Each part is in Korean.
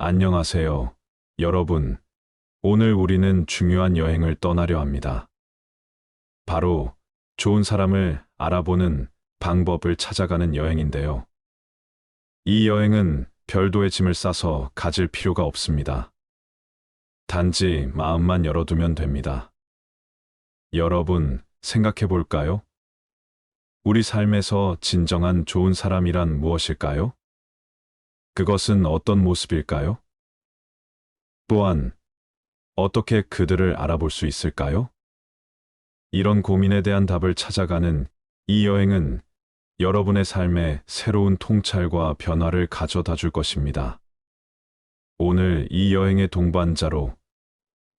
안녕하세요, 여러분. 오늘 우리는 중요한 여행을 떠나려 합니다. 바로 좋은 사람을 알아보는 방법을 찾아가는 여행인데요. 이 여행은 별도의 짐을 싸서 가질 필요가 없습니다. 단지 마음만 열어두면 됩니다. 여러분, 생각해 볼까요? 우리 삶에서 진정한 좋은 사람이란 무엇일까요? 그것은 어떤 모습일까요? 또한 어떻게 그들을 알아볼 수 있을까요? 이런 고민에 대한 답을 찾아가는 이 여행은 여러분의 삶에 새로운 통찰과 변화를 가져다 줄 것입니다. 오늘 이 여행의 동반자로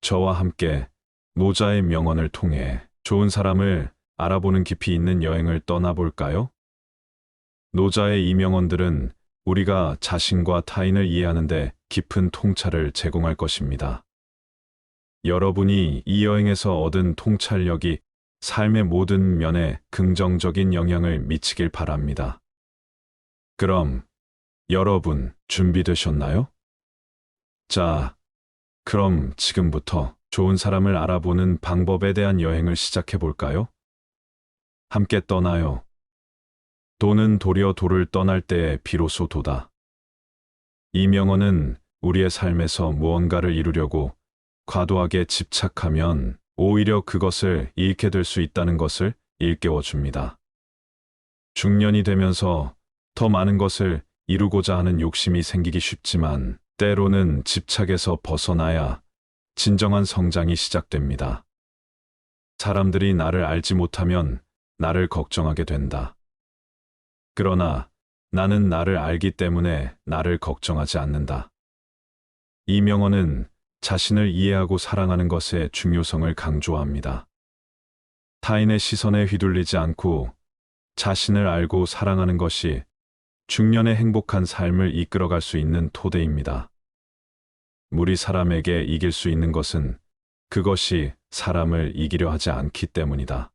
저와 함께 노자의 명언을 통해 좋은 사람을 알아보는 깊이 있는 여행을 떠나볼까요? 노자의 이 명언들은 우리가 자신과 타인을 이해하는데 깊은 통찰을 제공할 것입니다. 여러분이 이 여행에서 얻은 통찰력이 삶의 모든 면에 긍정적인 영향을 미치길 바랍니다. 그럼 여러분 준비되셨나요? 자, 그럼 지금부터 좋은 사람을 알아보는 방법에 대한 여행을 시작해 볼까요? 함께 떠나요. 도는 도리어 도를 떠날 때에 비로소 도다. 이 명언은 우리의 삶에서 무언가를 이루려고 과도하게 집착하면 오히려 그것을 잃게 될 수 있다는 것을 일깨워 줍니다. 중년이 되면서 더 많은 것을 이루고자 하는 욕심이 생기기 쉽지만 때로는 집착에서 벗어나야 진정한 성장이 시작됩니다. 사람들이 나를 알지 못하면 나를 걱정하게 된다. 그러나 나는 나를 알기 때문에 나를 걱정하지 않는다. 이 명언은 자신을 이해하고 사랑하는 것의 중요성을 강조합니다. 타인의 시선에 휘둘리지 않고 자신을 알고 사랑하는 것이 중년의 행복한 삶을 이끌어갈 수 있는 토대입니다. 우리 사람에게 이길 수 있는 것은 그것이 사람을 이기려 하지 않기 때문이다.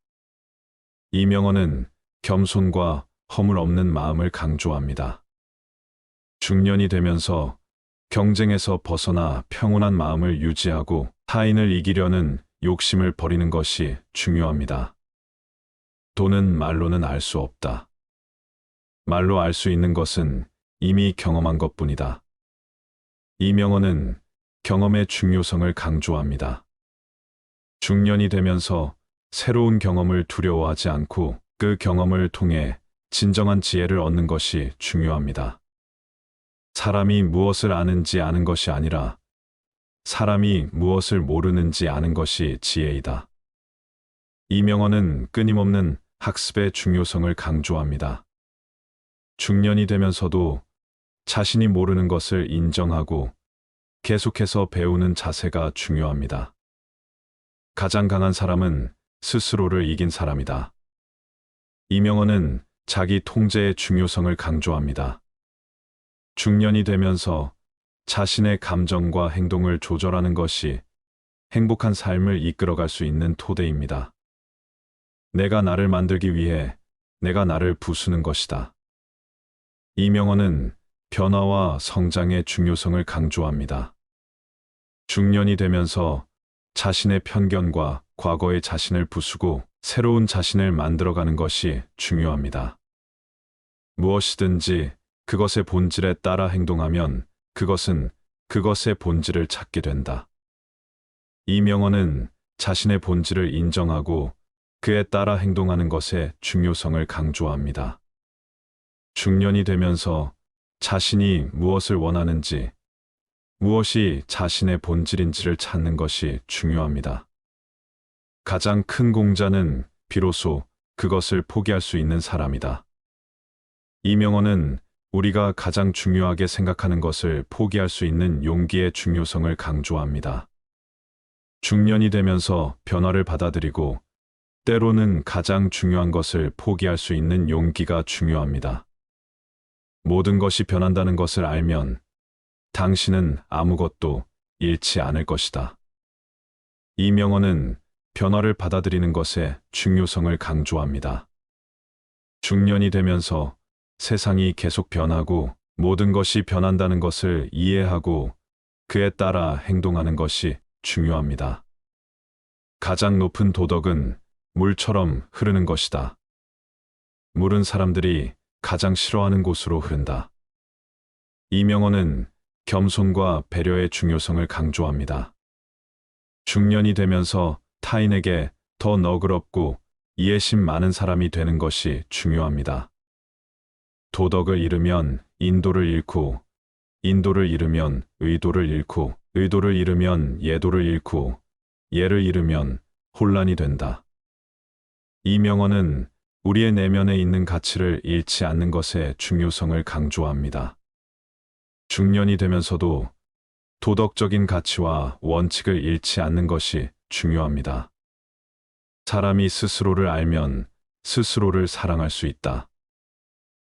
이 명언은 겸손과 허물 없는 마음을 강조합니다. 중년이 되면서 경쟁에서 벗어나 평온한 마음을 유지하고 타인을 이기려는 욕심을 버리는 것이 중요합니다. 도는 말로는 알 수 없다. 말로 알 수 있는 것은 이미 경험한 것뿐이다. 이 명언은 경험의 중요성을 강조합니다. 중년이 되면서 새로운 경험을 두려워하지 않고 그 경험을 통해 진정한 지혜를 얻는 것이 중요합니다. 사람이 무엇을 아는지 아는 것이 아니라 사람이 무엇을 모르는지 아는 것이 지혜이다. 이 명언은 끊임없는 학습의 중요성을 강조합니다. 중년이 되면서도 자신이 모르는 것을 인정하고 계속해서 배우는 자세가 중요합니다. 가장 강한 사람은 스스로를 이긴 사람이다. 이 명언은 자기 통제의 중요성을 강조합니다. 중년이 되면서 자신의 감정과 행동을 조절하는 것이 행복한 삶을 이끌어갈 수 있는 토대입니다. 내가 나를 만들기 위해 내가 나를 부수는 것이다. 이 명언은 변화와 성장의 중요성을 강조합니다. 중년이 되면서 자신의 편견과 과거의 자신을 부수고 새로운 자신을 만들어가는 것이 중요합니다. 무엇이든지 그것의 본질에 따라 행동하면 그것은 그것의 본질을 찾게 된다. 이 명언은 자신의 본질을 인정하고 그에 따라 행동하는 것의 중요성을 강조합니다. 중년이 되면서 자신이 무엇을 원하는지, 무엇이 자신의 본질인지를 찾는 것이 중요합니다. 가장 큰 공자는 비로소 그것을 포기할 수 있는 사람이다. 이 명언은 우리가 가장 중요하게 생각하는 것을 포기할 수 있는 용기의 중요성을 강조합니다. 중년이 되면서 변화를 받아들이고 때로는 가장 중요한 것을 포기할 수 있는 용기가 중요합니다. 모든 것이 변한다는 것을 알면 당신은 아무것도 잃지 않을 것이다. 이 명언은 변화를 받아들이는 것의 중요성을 강조합니다. 중년이 되면서 세상이 계속 변하고 모든 것이 변한다는 것을 이해하고 그에 따라 행동하는 것이 중요합니다. 가장 높은 도덕은 물처럼 흐르는 것이다. 물은 사람들이 가장 싫어하는 곳으로 흐른다. 이 명언은 겸손과 배려의 중요성을 강조합니다. 중년이 되면서 타인에게 더 너그럽고 이해심 많은 사람이 되는 것이 중요합니다. 도덕을 잃으면 인도를 잃고, 인도를 잃으면 의도를 잃고, 의도를 잃으면 예도를 잃고, 예를 잃으면 혼란이 된다. 이 명언은 우리의 내면에 있는 가치를 잃지 않는 것의 중요성을 강조합니다. 중년이 되면서도 도덕적인 가치와 원칙을 잃지 않는 것이 중요합니다. 사람이 스스로를 알면 스스로를 사랑할 수 있다.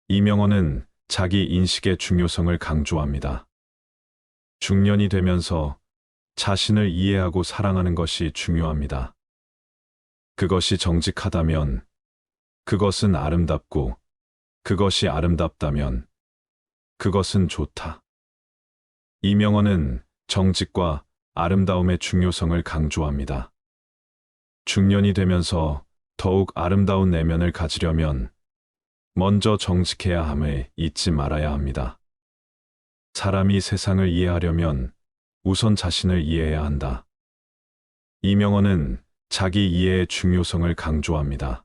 이 명언은 자기 인식의 중요성을 강조합니다. 중년이 되면서 자신을 이해하고 사랑하는 것이 중요합니다. 그것이 정직하다면, 그것은 아름답고, 그것이 아름답다면, 그것은 좋다. 이 명언은 정직과 아름다움의 중요성을 강조합니다. 중년이 되면서 더욱 아름다운 내면을 가지려면 먼저 정직해야 함을 잊지 말아야 합니다. 사람이 세상을 이해하려면 우선 자신을 이해해야 한다. 이 명언은 자기 이해의 중요성을 강조합니다.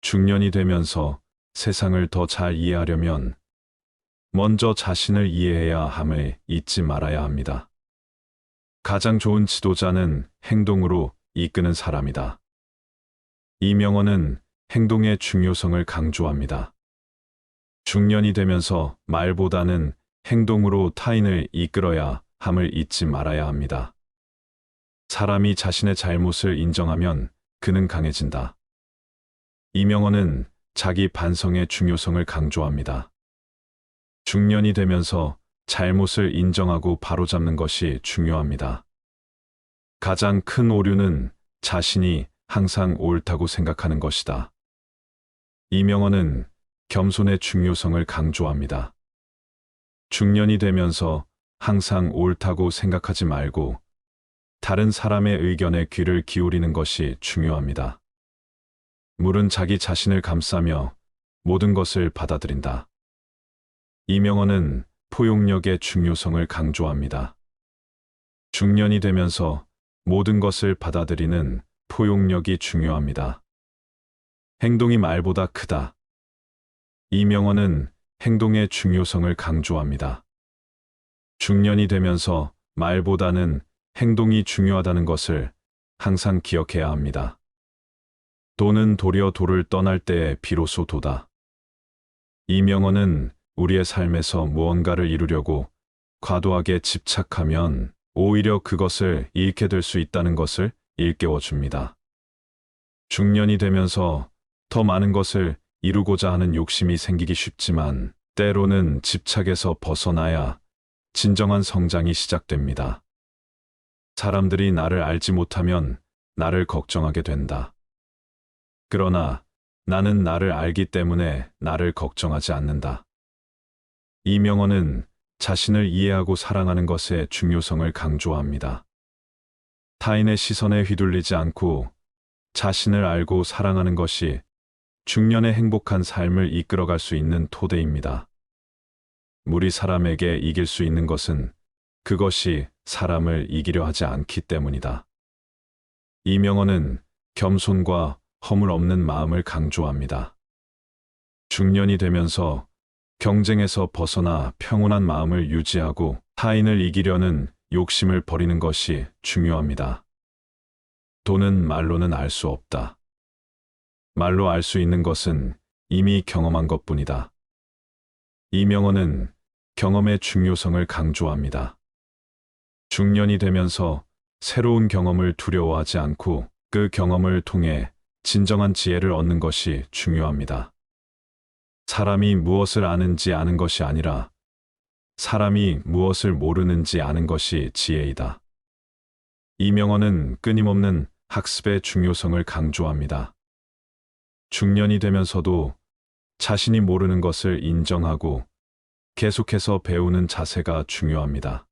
중년이 되면서 세상을 더 잘 이해하려면 먼저 자신을 이해해야 함을 잊지 말아야 합니다. 가장 좋은 지도자는 행동으로 이끄는 사람이다. 이 명언은 행동의 중요성을 강조합니다. 중년이 되면서 말보다는 행동으로 타인을 이끌어야 함을 잊지 말아야 합니다. 사람이 자신의 잘못을 인정하면 그는 강해진다. 이 명언은 자기 반성의 중요성을 강조합니다. 중년이 되면서 잘못을 인정하고 바로잡는 것이 중요합니다. 가장 큰 오류는 자신이 항상 옳다고 생각하는 것이다. 이 명언은 겸손의 중요성을 강조합니다. 중년이 되면서 항상 옳다고 생각하지 말고 다른 사람의 의견에 귀를 기울이는 것이 중요합니다. 물은 자기 자신을 감싸며 모든 것을 받아들인다. 이 명언은 포용력의 중요성을 강조합니다. 중년이 되면서 모든 것을 받아들이는 포용력이 중요합니다. 행동이 말보다 크다. 이 명언은 행동의 중요성을 강조합니다. 중년이 되면서 말보다는 행동이 중요하다는 것을 항상 기억해야 합니다. 도는 도려 도를 떠날 때에 비로소 도다. 이 명언은 우리의 삶에서 무언가를 이루려고 과도하게 집착하면 오히려 그것을 잃게 될 수 있다는 것을 일깨워 줍니다. 중년이 되면서 더 많은 것을 이루고자 하는 욕심이 생기기 쉽지만 때로는 집착에서 벗어나야 진정한 성장이 시작됩니다. 사람들이 나를 알지 못하면 나를 걱정하게 된다. 그러나 나는 나를 알기 때문에 나를 걱정하지 않는다. 이 명언은 자신을 이해하고 사랑하는 것의 중요성을 강조합니다. 타인의 시선에 휘둘리지 않고 자신을 알고 사랑하는 것이 중년의 행복한 삶을 이끌어갈 수 있는 토대입니다. 물이 사람에게 이길 수 있는 것은 그것이 사람을 이기려 하지 않기 때문이다. 이 명언은 겸손과 허물 없는 마음을 강조합니다. 중년이 되면서 경쟁에서 벗어나 평온한 마음을 유지하고 타인을 이기려는 욕심을 버리는 것이 중요합니다. 돈은 말로는 알 수 없다. 말로 알 수 있는 것은 이미 경험한 것뿐이다. 이 명언은 경험의 중요성을 강조합니다. 중년이 되면서 새로운 경험을 두려워하지 않고 그 경험을 통해 진정한 지혜를 얻는 것이 중요합니다. 사람이 무엇을 아는지 아는 것이 아니라 사람이 무엇을 모르는지 아는 것이 지혜이다. 이 명언은 끊임없는 학습의 중요성을 강조합니다. 중년이 되면서도 자신이 모르는 것을 인정하고 계속해서 배우는 자세가 중요합니다.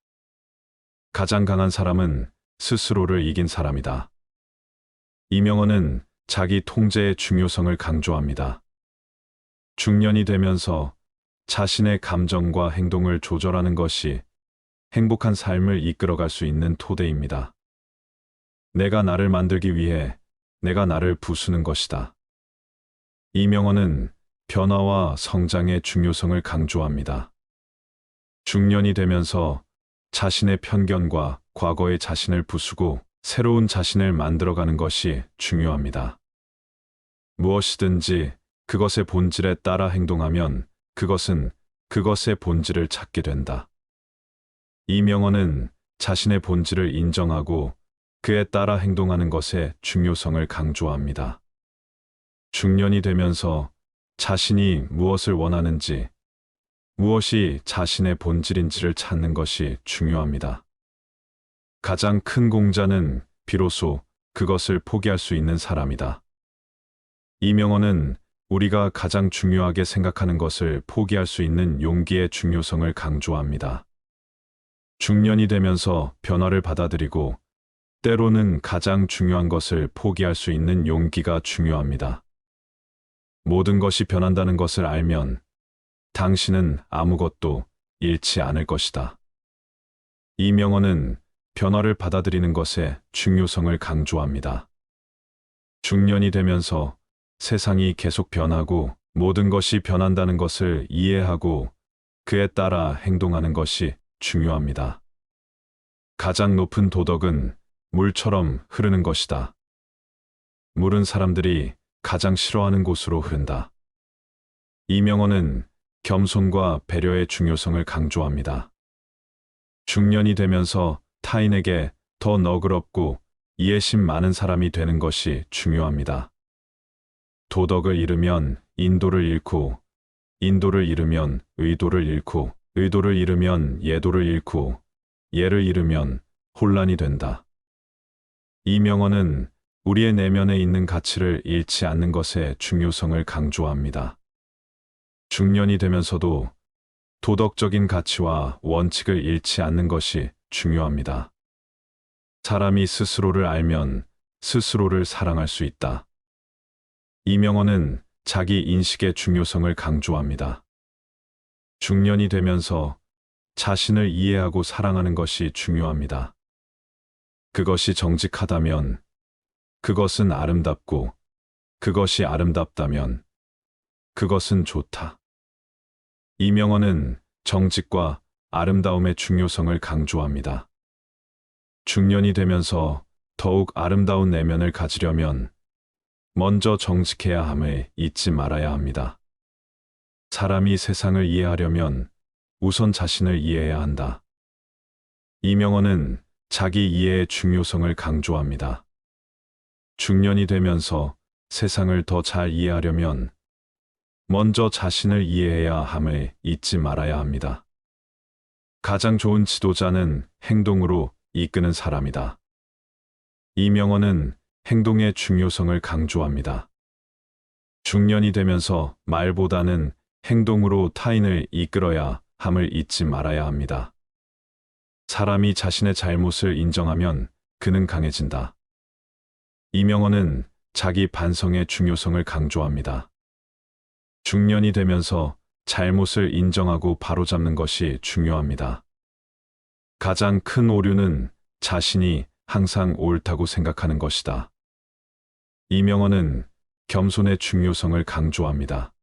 가장 강한 사람은 스스로를 이긴 사람이다. 이명헌은 자기 통제의 중요성을 강조합니다. 중년이 되면서 자신의 감정과 행동을 조절하는 것이 행복한 삶을 이끌어갈 수 있는 토대입니다. 내가 나를 만들기 위해 내가 나를 부수는 것이다. 이명헌은 변화와 성장의 중요성을 강조합니다. 중년이 되면서 자신의 편견과 과거의 자신을 부수고 새로운 자신을 만들어가는 것이 중요합니다. 무엇이든지 그것의 본질에 따라 행동하면 그것은 그것의 본질을 찾게 된다. 이명헌은 자신의 본질을 인정하고 그에 따라 행동하는 것의 중요성을 강조합니다. 중년이 되면서 자신이 무엇을 원하는지, 무엇이 자신의 본질인지를 찾는 것이 중요합니다. 가장 큰 공자는 비로소 그것을 포기할 수 있는 사람이다. 이명헌은 우리가 가장 중요하게 생각하는 것을 포기할 수 있는 용기의 중요성을 강조합니다. 중년이 되면서 변화를 받아들이고 때로는 가장 중요한 것을 포기할 수 있는 용기가 중요합니다. 모든 것이 변한다는 것을 알면 당신은 아무것도 잃지 않을 것이다. 이명헌은 변화를 받아들이는 것의 중요성을 강조합니다. 중년이 되면서 세상이 계속 변하고 모든 것이 변한다는 것을 이해하고 그에 따라 행동하는 것이 중요합니다. 가장 높은 도덕은 물처럼 흐르는 것이다. 물은 사람들이 가장 싫어하는 곳으로 흐른다. 이명헌은 겸손과 배려의 중요성을 강조합니다. 중년이 되면서 타인에게 더 너그럽고 이해심 많은 사람이 되는 것이 중요합니다. 도덕을 잃으면 인도를 잃고, 인도를 잃으면 의도를 잃고, 의도를 잃으면 예도를 잃고, 예를 잃으면 혼란이 된다. 이명헌은 우리의 내면에 있는 가치를 잃지 않는 것의 중요성을 강조합니다. 중년이 되면서도 도덕적인 가치와 원칙을 잃지 않는 것이 중요합니다. 사람이 스스로를 알면 스스로를 사랑할 수 있다. 이명헌은 자기 인식의 중요성을 강조합니다. 중년이 되면서 자신을 이해하고 사랑하는 것이 중요합니다. 그것이 정직하다면, 그것은 아름답고, 그것이 아름답다면, 그것은 좋다. 이명헌은 정직과 아름다움의 중요성을 강조합니다. 중년이 되면서 더욱 아름다운 내면을 가지려면 먼저 정직해야 함을 잊지 말아야 합니다. 사람이 세상을 이해하려면 우선 자신을 이해해야 한다. 이명헌은 자기 이해의 중요성을 강조합니다. 중년이 되면서 세상을 더 잘 이해하려면 먼저 자신을 이해해야 함을 잊지 말아야 합니다. 가장 좋은 지도자는 행동으로 이끄는 사람이다. 이명헌은 행동의 중요성을 강조합니다. 중년이 되면서 말보다는 행동으로 타인을 이끌어야 함을 잊지 말아야 합니다. 사람이 자신의 잘못을 인정하면 그는 강해진다. 이명헌은 자기 반성의 중요성을 강조합니다. 중년이 되면서 잘못을 인정하고 바로잡는 것이 중요합니다. 가장 큰 오류는 자신이 항상 옳다고 생각하는 것이다. 이명헌은 겸손의 중요성을 강조합니다.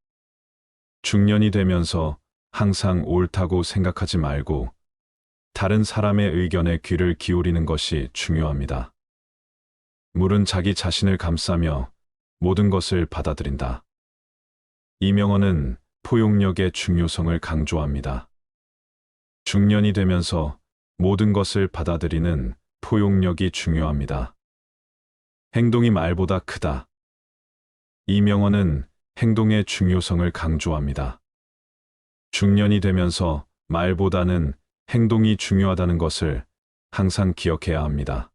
중년이 되면서 항상 옳다고 생각하지 말고 다른 사람의 의견에 귀를 기울이는 것이 중요합니다. 물은 자기 자신을 감싸며 모든 것을 받아들인다. 이명헌은 포용력의 중요성을 강조합니다. 중년이 되면서 모든 것을 받아들이는 포용력이 중요합니다. 행동이 말보다 크다. 이명헌은 행동의 중요성을 강조합니다. 중년이 되면서 말보다는 행동이 중요하다는 것을 항상 기억해야 합니다.